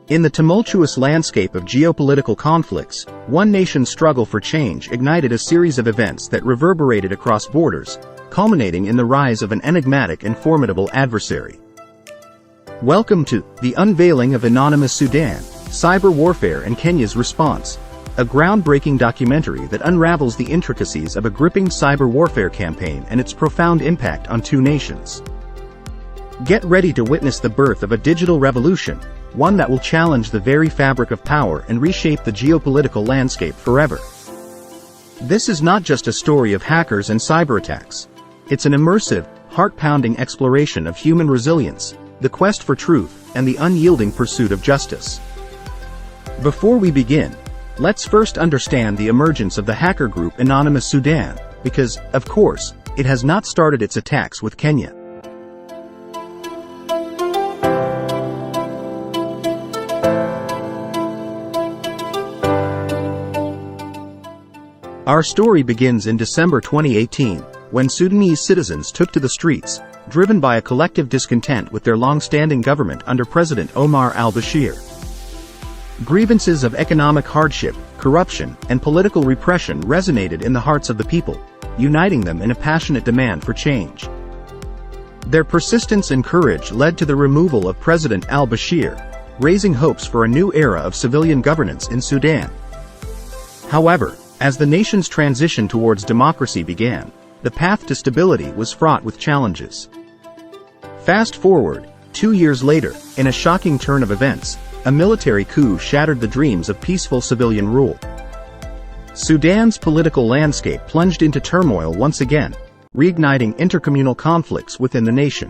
In the tumultuous landscape of geopolitical conflicts, one nation's struggle for change ignited a series of events that reverberated across borders, culminating in the rise of an enigmatic and formidable adversary. Welcome to The Unveiling of Anonymous Sudan, Cyber Warfare and Kenya's Response, a groundbreaking documentary that unravels the intricacies of a gripping cyber warfare campaign and its profound impact on two nations. Get ready to witness the birth of a digital revolution, one that will challenge the very fabric of power and reshape the geopolitical landscape forever. This is not just a story of hackers and cyber attacks. It's an immersive, heart-pounding exploration of human resilience, the quest for truth, and the unyielding pursuit of justice. Before we begin, let's first understand the emergence of the hacker group Anonymous Sudan, because, of course, it has not started its attacks with Kenya. Our story begins in December 2018, when Sudanese citizens took to the streets, driven by a collective discontent with their long-standing government under President Omar al-Bashir. Grievances of economic hardship, corruption, and political repression resonated in the hearts of the people, uniting them in a passionate demand for change. Their persistence and courage led to the removal of President al-Bashir, raising hopes for a new era of civilian governance in Sudan. However, as the nation's transition towards democracy began, the path to stability was fraught with challenges. Fast forward, 2 years later, in a shocking turn of events, a military coup shattered the dreams of peaceful civilian rule. Sudan's political landscape plunged into turmoil once again, reigniting intercommunal conflicts within the nation.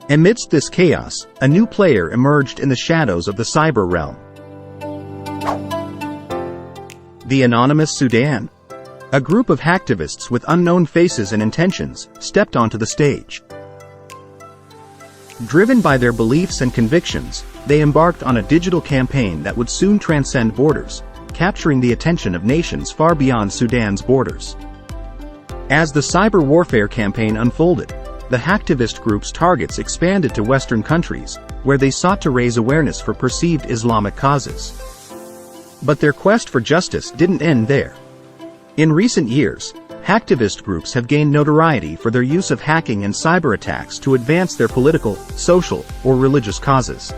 Amidst this chaos, a new player emerged in the shadows of the cyber realm. The Anonymous Sudan. A group of hacktivists with unknown faces and intentions stepped onto the stage. Driven by their beliefs and convictions, they embarked on a digital campaign that would soon transcend borders, capturing the attention of nations far beyond Sudan's borders. As the cyber warfare campaign unfolded, the hacktivist group's targets expanded to Western countries, where they sought to raise awareness for perceived Islamic causes. But their quest for justice didn't end there. In recent years, hacktivist groups have gained notoriety for their use of hacking and cyber attacks to advance their political, social, or religious causes.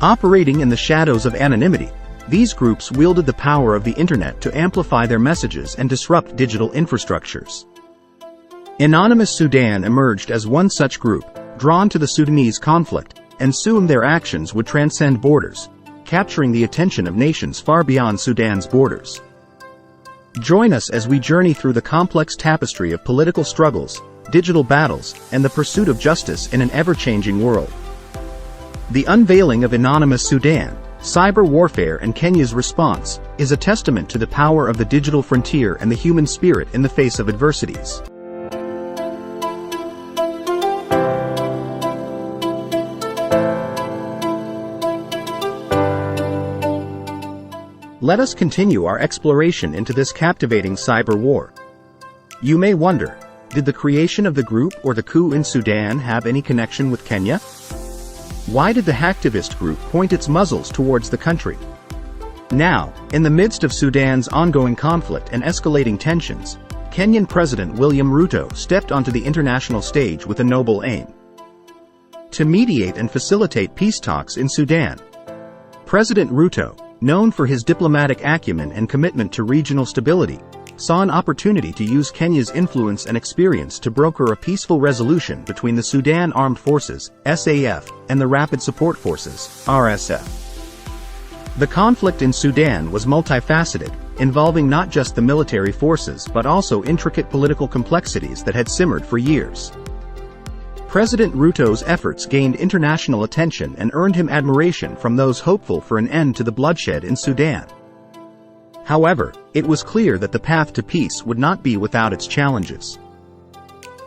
Operating in the shadows of anonymity, these groups wielded the power of the internet to amplify their messages and disrupt digital infrastructures. Anonymous Sudan emerged as one such group, drawn to the Sudanese conflict, and soon their actions would transcend borders, capturing the attention of nations far beyond Sudan's borders. Join us as we journey through the complex tapestry of political struggles, digital battles, and the pursuit of justice in an ever-changing world. The Unveiling of Anonymous Sudan, Cyber Warfare and Kenya's Response, is a testament to the power of the digital frontier and the human spirit in the face of adversities. Let us continue our exploration into this captivating cyber war. You may wonder, did the creation of the group or the coup in Sudan have any connection with Kenya? Why did the hacktivist group point its muzzles towards the country? Now, in the midst of Sudan's ongoing conflict and escalating tensions, Kenyan President William Ruto stepped onto the international stage with a noble aim: to mediate and facilitate peace talks in Sudan. President Ruto, known for his diplomatic acumen and commitment to regional stability, saw an opportunity to use Kenya's influence and experience to broker a peaceful resolution between the Sudan Armed Forces, SAF, and the Rapid Support Forces, RSF. The conflict in Sudan was multifaceted, involving not just the military forces but also intricate political complexities that had simmered for years. President Ruto's efforts gained international attention and earned him admiration from those hopeful for an end to the bloodshed in Sudan. However, it was clear that the path to peace would not be without its challenges.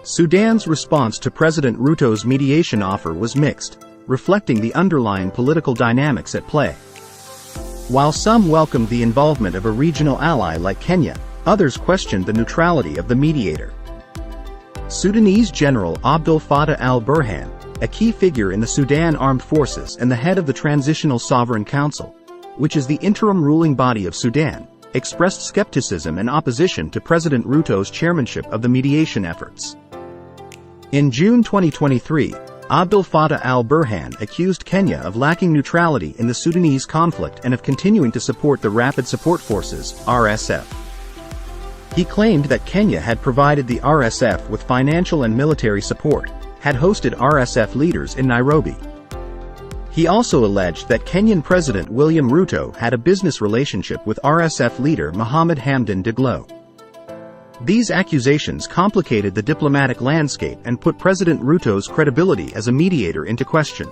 Sudan's response to President Ruto's mediation offer was mixed, reflecting the underlying political dynamics at play. While some welcomed the involvement of a regional ally like Kenya, others questioned the neutrality of the mediator. Sudanese General Abdel Fattah al-Burhan, a key figure in the Sudan Armed Forces and the head of the Transitional Sovereign Council, which is the interim ruling body of Sudan, expressed skepticism and opposition to President Ruto's chairmanship of the mediation efforts. In June 2023, Abdel Fattah al-Burhan accused Kenya of lacking neutrality in the Sudanese conflict and of continuing to support the Rapid Support Forces, RSF. He claimed that Kenya had provided the RSF with financial and military support, had hosted RSF leaders in Nairobi. He also alleged that Kenyan President William Ruto had a business relationship with RSF leader Mohamed Hamdan Daglo. These accusations complicated the diplomatic landscape and put President Ruto's credibility as a mediator into question.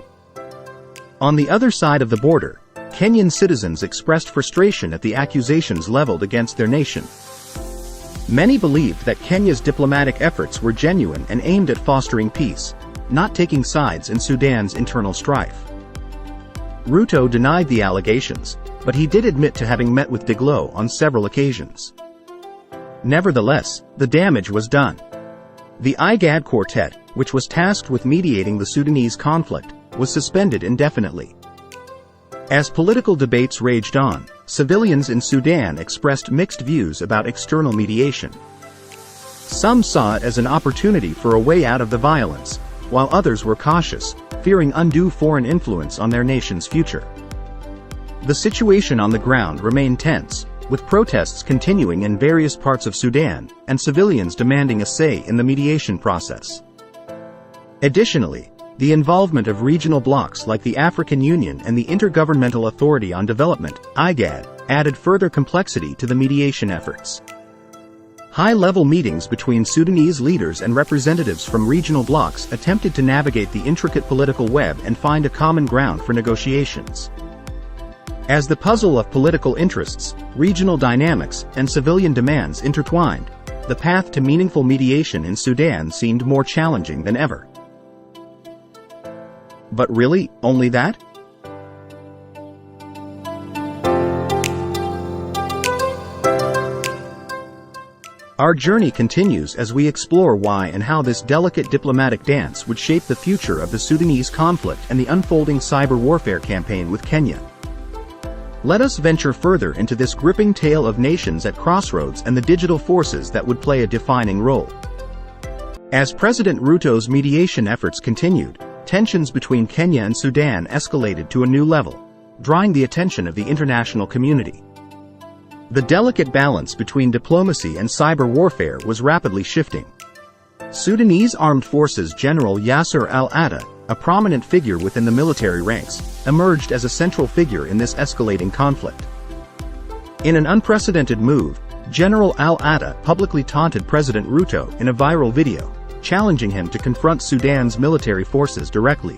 On the other side of the border, Kenyan citizens expressed frustration at the accusations leveled against their nation. Many believed that Kenya's diplomatic efforts were genuine and aimed at fostering peace, not taking sides in Sudan's internal strife. Ruto denied the allegations, but he did admit to having met with Daglo on several occasions. Nevertheless, the damage was done. The IGAD quartet, which was tasked with mediating the Sudanese conflict, was suspended indefinitely. As political debates raged on, civilians in Sudan expressed mixed views about external mediation. Some saw it as an opportunity for a way out of the violence, while others were cautious, fearing undue foreign influence on their nation's future. The situation on the ground remained tense, with protests continuing in various parts of Sudan, and civilians demanding a say in the mediation process. Additionally, the involvement of regional blocs like the African Union and the Intergovernmental Authority on Development, IGAD, added further complexity to the mediation efforts. High-level meetings between Sudanese leaders and representatives from regional blocs attempted to navigate the intricate political web and find a common ground for negotiations. As the puzzle of political interests, regional dynamics, and civilian demands intertwined, the path to meaningful mediation in Sudan seemed more challenging than ever. But really, only that? Our journey continues as we explore why and how this delicate diplomatic dance would shape the future of the Sudanese conflict and the unfolding cyber warfare campaign with Kenya. Let us venture further into this gripping tale of nations at crossroads and the digital forces that would play a defining role. As President Ruto's mediation efforts continued, tensions between Kenya and Sudan escalated to a new level, drawing the attention of the international community. The delicate balance between diplomacy and cyber warfare was rapidly shifting. Sudanese Armed Forces General Yasser al-Attah, a prominent figure within the military ranks, emerged as a central figure in this escalating conflict. In an unprecedented move, General al-Attah publicly taunted President Ruto in a viral video, challenging him to confront Sudan's military forces directly.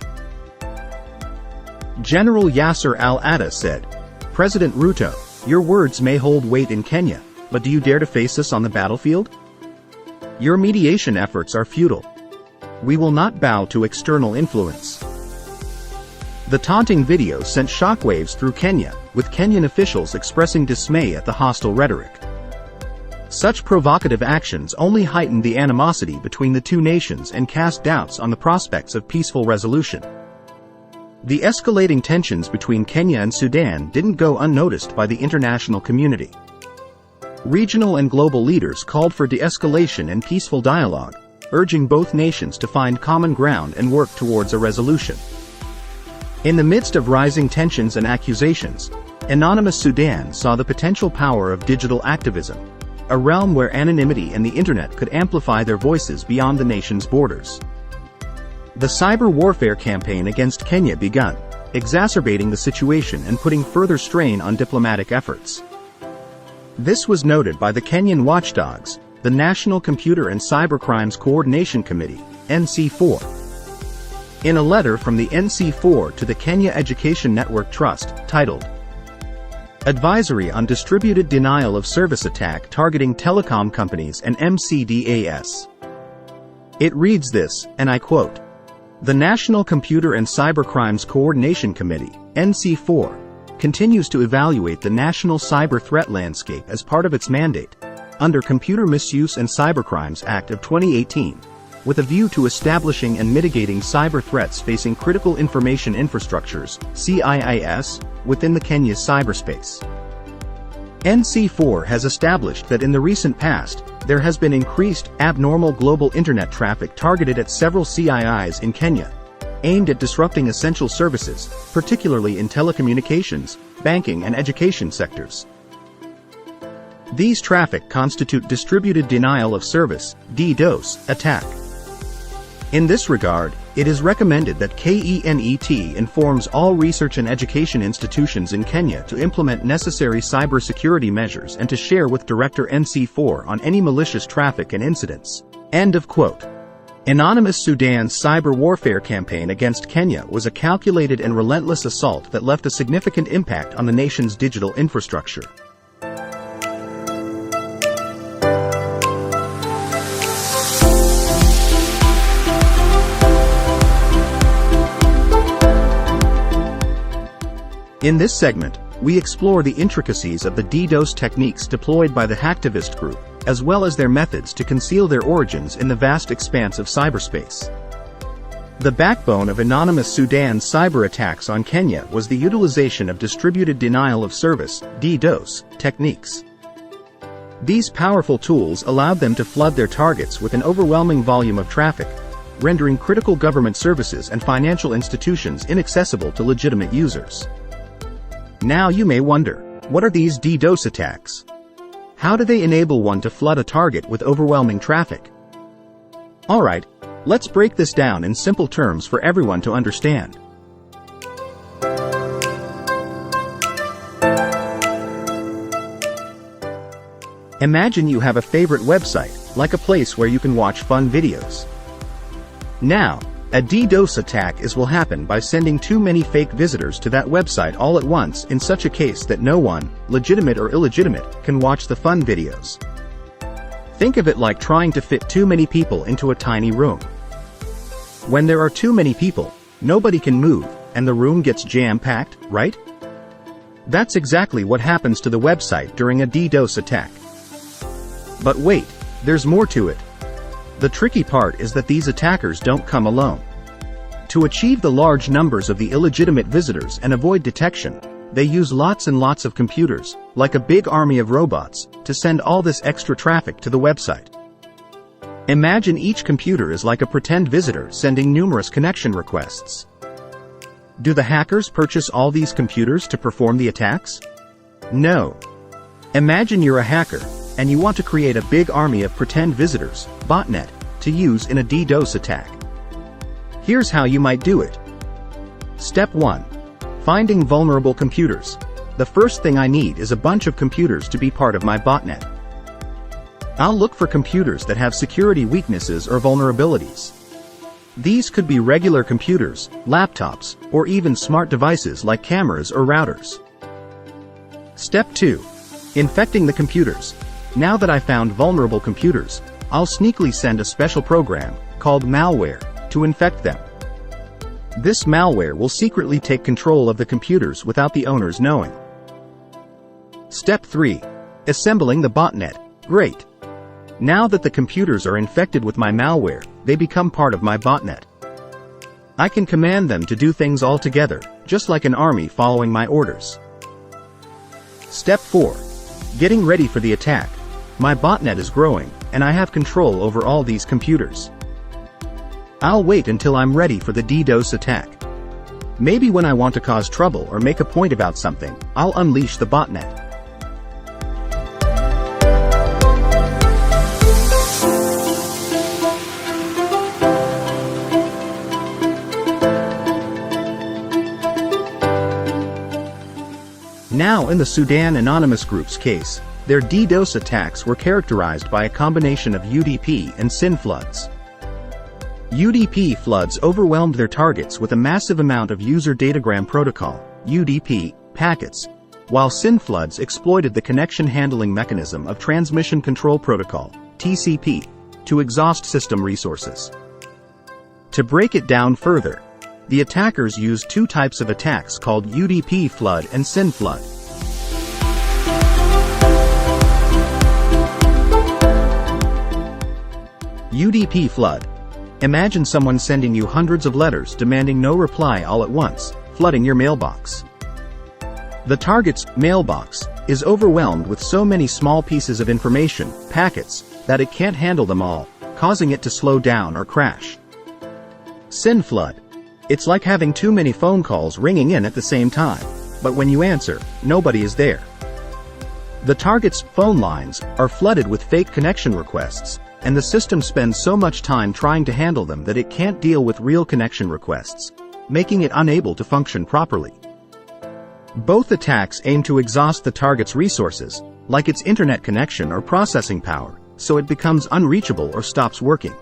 General Yasser al-Attah said, "President Ruto, your words may hold weight in Kenya, but do you dare to face us on the battlefield? Your mediation efforts are futile. We will not bow to external influence." The taunting video sent shockwaves through Kenya, with Kenyan officials expressing dismay at the hostile rhetoric. Such provocative actions only heightened the animosity between the two nations and cast doubts on the prospects of peaceful resolution. The escalating tensions between Kenya and Sudan didn't go unnoticed by the international community. Regional and global leaders called for de-escalation and peaceful dialogue, urging both nations to find common ground and work towards a resolution. In the midst of rising tensions and accusations, Anonymous Sudan saw the potential power of digital activism, a realm where anonymity and the internet could amplify their voices beyond the nation's borders. The cyber warfare campaign against Kenya began, exacerbating the situation and putting further strain on diplomatic efforts. This was noted by the Kenyan watchdogs, the National Computer and Cybercrimes Coordination Committee, NC4. In a letter from the NC4 to the Kenya Education Network Trust, titled, "Advisory on Distributed Denial of Service Attack Targeting Telecom Companies and MCDAS." It reads this, and I quote, "The National Computer and Cybercrimes Coordination Committee, NC4, continues to evaluate the national cyber threat landscape as part of its mandate, under Computer Misuse and Cybercrimes Act of 2018, with a view to establishing and mitigating cyber threats facing critical information infrastructures, CIIS, within the Kenya cyberspace. NC4 has established that in the recent past, there has been increased, abnormal global internet traffic targeted at several CIIs in Kenya, aimed at disrupting essential services, particularly in telecommunications, banking and education sectors. These traffic constitute distributed denial of service, DDoS, attack. In this regard, it is recommended that KENET informs all research and education institutions in Kenya to implement necessary cybersecurity measures and to share with Director NC4 on any malicious traffic and incidents. End of quote. Anonymous Sudan's cyber warfare campaign against Kenya was a calculated and relentless assault that left a significant impact on the nation's digital infrastructure. In this segment, we explore the intricacies of the DDoS techniques deployed by the hacktivist group, as well as their methods to conceal their origins in the vast expanse of cyberspace. The backbone of anonymous Sudan's cyber attacks on Kenya was the utilization of distributed denial of service, DDoS, techniques. These powerful tools allowed them to flood their targets with an overwhelming volume of traffic, rendering critical government services and financial institutions inaccessible to legitimate users. Now you may wonder, what are these DDoS attacks? How do they enable one to flood a target with overwhelming traffic? Alright, let's break this down in simple terms for everyone to understand. Imagine you have a favorite website, like a place where you can watch fun videos. Now, a DDoS attack will happen by sending too many fake visitors to that website all at once in such a case that no one, legitimate or illegitimate, can watch the fun videos. Think of it like trying to fit too many people into a tiny room. When there are too many people, nobody can move, and the room gets jam-packed, right? That's exactly what happens to the website during a DDoS attack. But wait, there's more to it. The tricky part is that these attackers don't come alone. To achieve the large numbers of the illegitimate visitors and avoid detection, they use lots and lots of computers, like a big army of robots, to send all this extra traffic to the website. Imagine each computer is like a pretend visitor sending numerous connection requests. Do the hackers purchase all these computers to perform the attacks? No. Imagine you're a hacker, and you want to create a big army of pretend visitors, botnet, to use in a DDoS attack. Here's how you might do it. Step 1. Finding vulnerable computers. The first thing I need is a bunch of computers to be part of my botnet. I'll look for computers that have security weaknesses or vulnerabilities. These could be regular computers, laptops, or even smart devices like cameras or routers. Step 2. Infecting the computers. Now that I found vulnerable computers, I'll sneakily send a special program, called malware, to infect them. This malware will secretly take control of the computers without the owners knowing. Step 3. Assembling the botnet. Great. Now that the computers are infected with my malware, they become part of my botnet. I can command them to do things all together, just like an army following my orders. Step 4. Getting ready for the attack. My botnet is growing, and I have control over all these computers. I'll wait until I'm ready for the DDoS attack. Maybe when I want to cause trouble or make a point about something, I'll unleash the botnet. Now in the Sudan Anonymous Group's case, their DDoS attacks were characterized by a combination of UDP and SYN floods. UDP floods overwhelmed their targets with a massive amount of User Datagram Protocol, UDP, packets, while SYN floods exploited the connection handling mechanism of Transmission Control Protocol, TCP, to exhaust system resources. To break it down further, the attackers used two types of attacks called UDP flood and SYN flood. UDP flood. Imagine someone sending you hundreds of letters demanding no reply all at once, flooding your mailbox. The target's mailbox is overwhelmed with so many small pieces of information, packets, that it can't handle them all, causing it to slow down or crash. SYN flood. It's like having too many phone calls ringing in at the same time, but when you answer, nobody is there. The target's phone lines are flooded with fake connection requests, and the system spends so much time trying to handle them that it can't deal with real connection requests, making it unable to function properly. Both attacks aim to exhaust the target's resources, like its internet connection or processing power, so it becomes unreachable or stops working.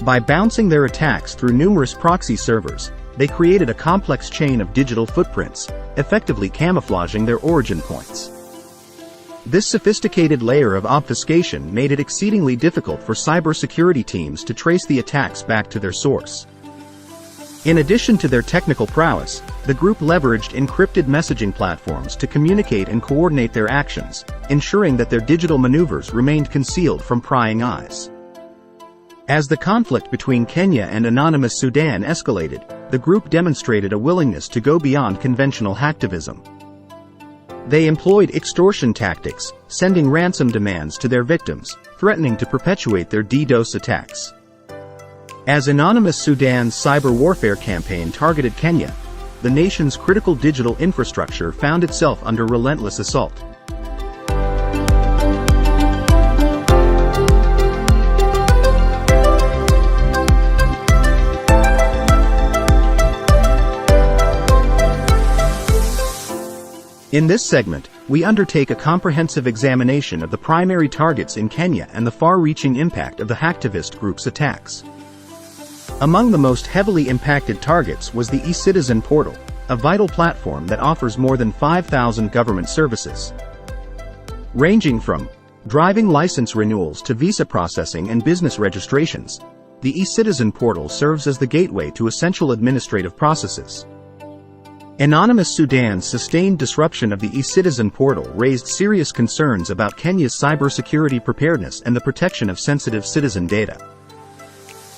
By bouncing their attacks through numerous proxy servers, they created a complex chain of digital footprints, effectively camouflaging their origin points. This sophisticated layer of obfuscation made it exceedingly difficult for cybersecurity teams to trace the attacks back to their source. In addition to their technical prowess, the group leveraged encrypted messaging platforms to communicate and coordinate their actions, ensuring that their digital maneuvers remained concealed from prying eyes. As the conflict between Kenya and anonymous Sudan escalated, the group demonstrated a willingness to go beyond conventional hacktivism. They employed extortion tactics, sending ransom demands to their victims, threatening to perpetuate their DDoS attacks. As anonymous Sudan's cyber warfare campaign targeted Kenya, the nation's critical digital infrastructure found itself under relentless assault. In this segment, we undertake a comprehensive examination of the primary targets in Kenya and the far-reaching impact of the hacktivist group's attacks. Among the most heavily impacted targets was the eCitizen portal, a vital platform that offers more than 5,000 government services. Ranging from driving license renewals to visa processing and business registrations, the eCitizen portal serves as the gateway to essential administrative processes. Anonymous Sudan's sustained disruption of the eCitizen portal raised serious concerns about Kenya's cybersecurity preparedness and the protection of sensitive citizen data.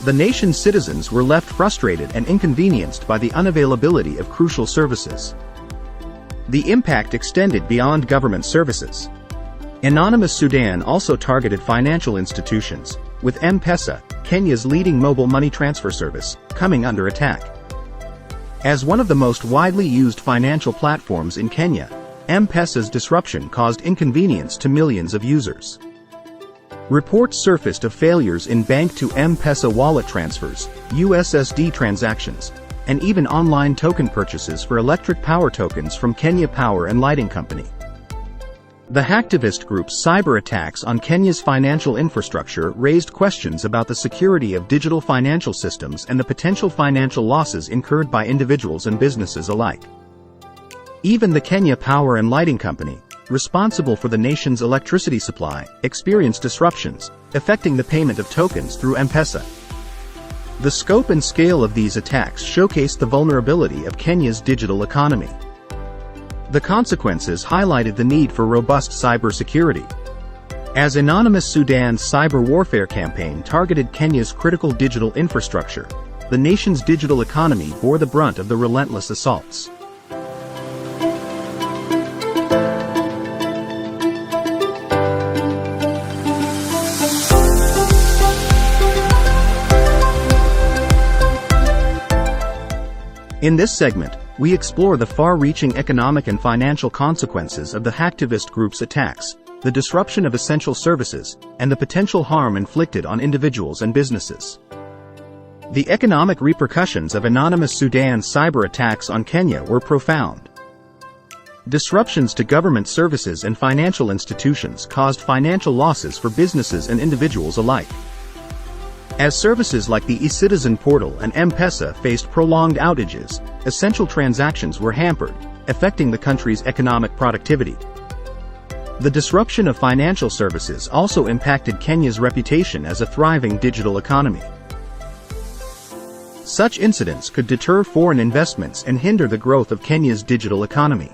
The nation's citizens were left frustrated and inconvenienced by the unavailability of crucial services. The impact extended beyond government services. Anonymous Sudan also targeted financial institutions, with M-Pesa, Kenya's leading mobile money transfer service, coming under attack. As one of the most widely used financial platforms in Kenya, M-Pesa's disruption caused inconvenience to millions of users. Reports surfaced of failures in bank-to-M-Pesa wallet transfers, USSD transactions, and even online token purchases for electric power tokens from Kenya Power and Lighting Company. The hacktivist group's cyber attacks on Kenya's financial infrastructure raised questions about the security of digital financial systems and the potential financial losses incurred by individuals and businesses alike. Even the Kenya Power and Lighting Company, responsible for the nation's electricity supply, experienced disruptions, affecting the payment of tokens through M-Pesa. The scope and scale of these attacks showcased the vulnerability of Kenya's digital economy. The consequences highlighted the need for robust cybersecurity. As anonymous Sudan's cyber warfare campaign targeted Kenya's critical digital infrastructure, the nation's digital economy bore the brunt of the relentless assaults. In this segment, we explore the far-reaching economic and financial consequences of the hacktivist group's attacks, the disruption of essential services, and the potential harm inflicted on individuals and businesses. The economic repercussions of anonymous Sudan's cyber attacks on Kenya were profound. Disruptions to government services and financial institutions caused financial losses for businesses and individuals alike. As services like the eCitizen portal and M-Pesa faced prolonged outages, essential transactions were hampered, affecting the country's economic productivity. The disruption of financial services also impacted Kenya's reputation as a thriving digital economy. Such incidents could deter foreign investments and hinder the growth of Kenya's digital economy.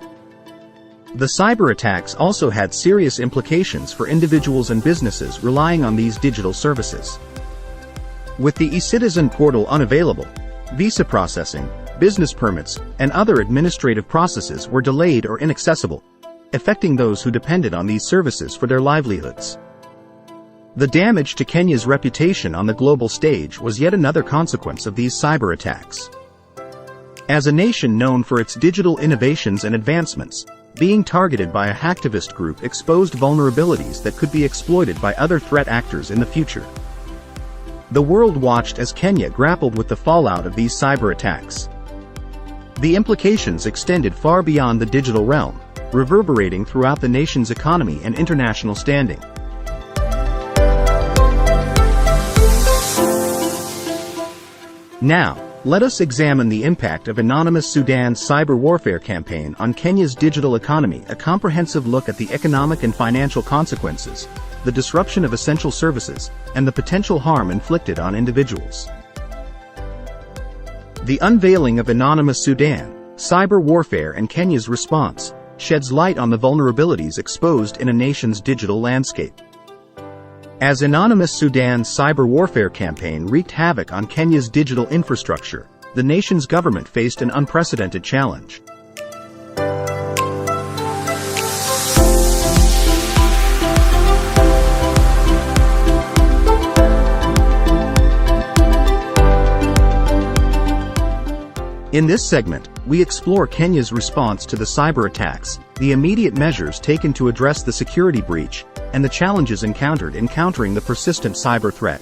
The cyber attacks also had serious implications for individuals and businesses relying on these digital services. With the eCitizen portal unavailable, visa processing, business permits, and other administrative processes were delayed or inaccessible, affecting those who depended on these services for their livelihoods. The damage to Kenya's reputation on the global stage was yet another consequence of these cyber attacks. As a nation known for its digital innovations and advancements, being targeted by a hacktivist group exposed vulnerabilities that could be exploited by other threat actors in the future. The world watched as Kenya grappled with the fallout of these cyber attacks. The implications extended far beyond the digital realm, reverberating throughout the nation's economy and international standing. Now, let us examine the impact of anonymous Sudan's cyber warfare campaign on Kenya's digital economy, a comprehensive look at the economic and financial consequences, the disruption of essential services, and the potential harm inflicted on individuals. The unveiling of anonymous Sudan, cyber warfare and Kenya's response, sheds light on the vulnerabilities exposed in a nation's digital landscape. As anonymous Sudan's cyber warfare campaign wreaked havoc on Kenya's digital infrastructure, the nation's government faced an unprecedented challenge. In this segment, we explore Kenya's response to the cyber attacks, the immediate measures taken to address the security breach, and the challenges encountered in countering the persistent cyber threat.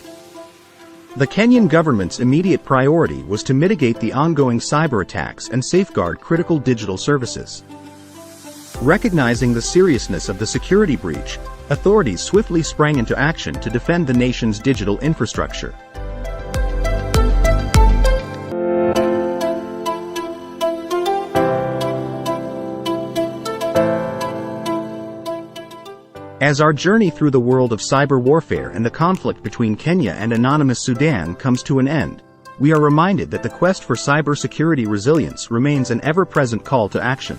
The Kenyan government's immediate priority was to mitigate the ongoing cyber attacks and safeguard critical digital services. Recognizing the seriousness of the security breach, authorities swiftly sprang into action to defend the nation's digital infrastructure. As our journey through the world of cyber warfare and the conflict between Kenya and anonymous Sudan comes to an end, we are reminded that the quest for cybersecurity resilience remains an ever-present call to action.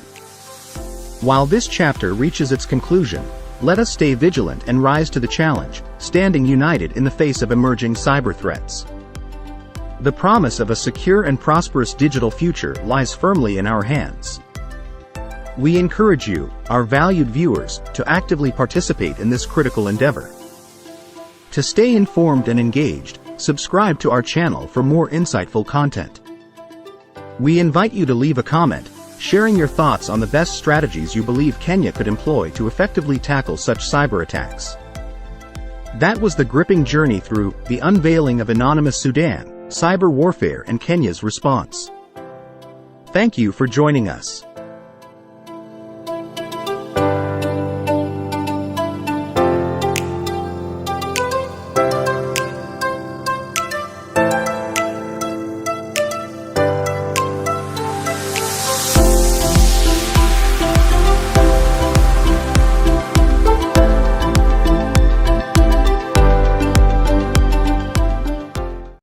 While this chapter reaches its conclusion, let us stay vigilant and rise to the challenge, standing united in the face of emerging cyber threats. The promise of a secure and prosperous digital future lies firmly in our hands. We encourage you, our valued viewers, to actively participate in this critical endeavor. To stay informed and engaged, subscribe to our channel for more insightful content. We invite you to leave a comment, sharing your thoughts on the best strategies you believe Kenya could employ to effectively tackle such cyber attacks. That was the gripping journey through the unveiling of anonymous Sudan, cyber warfare and Kenya's response. Thank you for joining us.